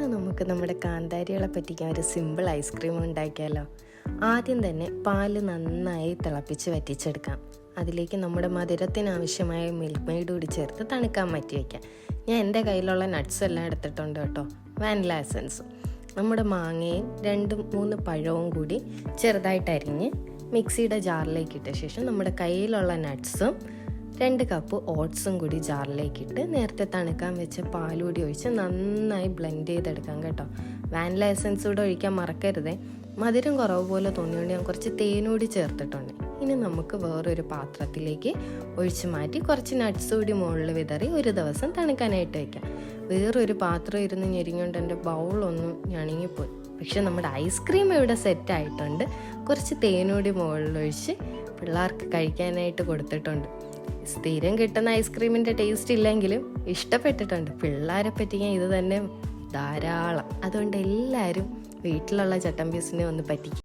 ഇന്ന് നമുക്ക് നമ്മുടെ കാന്താരികളെ പറ്റിക്കാൻ ഒരു സിമ്പിൾ ഐസ്ക്രീം ഉണ്ടാക്കിയാലോ. ആദ്യം തന്നെ പാല് നന്നായി തിളപ്പിച്ച് വറ്റിച്ചെടുക്കാം. അതിലേക്ക് നമ്മുടെ മധുരത്തിനാവശ്യമായ മിൽക്ക് മെയ്ഡ് കൂടി ചേർത്ത് തണുക്കാൻ മാറ്റി വയ്ക്കാം. ഞാൻ എൻ്റെ കയ്യിലുള്ള നട്ട്സ് എല്ലാം എടുത്തിട്ടുണ്ട് കേട്ടോ. വാനില എസൻസും നമ്മുടെ മാങ്ങയും 2-3 പഴവും കൂടി ചെറുതായിട്ട് അരിഞ്ഞ് മിക്സിയുടെ ജാറിലേക്ക് ഇട്ട ശേഷം നമ്മുടെ കയ്യിലുള്ള നട്ട്സും 2 കപ്പ് ഓട്സും കൂടി ജാറിലേക്കിട്ട് നേരത്തെ തണുക്കാൻ വെച്ച പാലുകൂടി ഒഴിച്ച് നന്നായി ബ്ലെൻഡ് ചെയ്തെടുക്കാം കേട്ടോ. വാനില എസൻസ് കൂടെ ഒഴിക്കാൻ മറക്കരുതേ. മധുരം കുറവ് പോലെ തോന്നിയുകൊണ്ട് ഞാൻ കുറച്ച് തേനൂടി ചേർത്തിട്ടുണ്ട്. ഇനി നമുക്ക് വേറൊരു പാത്രത്തിലേക്ക് ഒഴിച്ച് മാറ്റി കുറച്ച് നട്ട്സ് കൂടി മുകളിൽ വിതറി ഒരു ദിവസം തണുക്കാനായിട്ട് വയ്ക്കാം. വേറൊരു പാത്രം ഇരുന്ന് ഞെരിഞ്ഞുകൊണ്ട് എൻ്റെ ബൗളൊന്നും ഞണങ്ങിപ്പോയി. പക്ഷെ നമ്മുടെ ഐസ്ക്രീം ഇവിടെ സെറ്റായിട്ടുണ്ട്. കുറച്ച് തേനൂടി മുകളിലൊഴിച്ച് പിള്ളേർക്ക് കഴിക്കാനായിട്ട് കൊടുത്തിട്ടുണ്ട്. സ്ഥിരം കിട്ടുന്ന ഐസ്ക്രീമിൻ്റെ ടേസ്റ്റ് ഇല്ലെങ്കിലും ഇഷ്ടപ്പെട്ടിട്ടുണ്ട്. പിള്ളേരെ പറ്റിക്കാൻ ഇത് തന്നെ ധാരാളം. അതുകൊണ്ട് എല്ലാവരും വീട്ടിലുള്ള ചട്ടമ്പീസിനെ ഒന്ന് പറ്റിക്കും.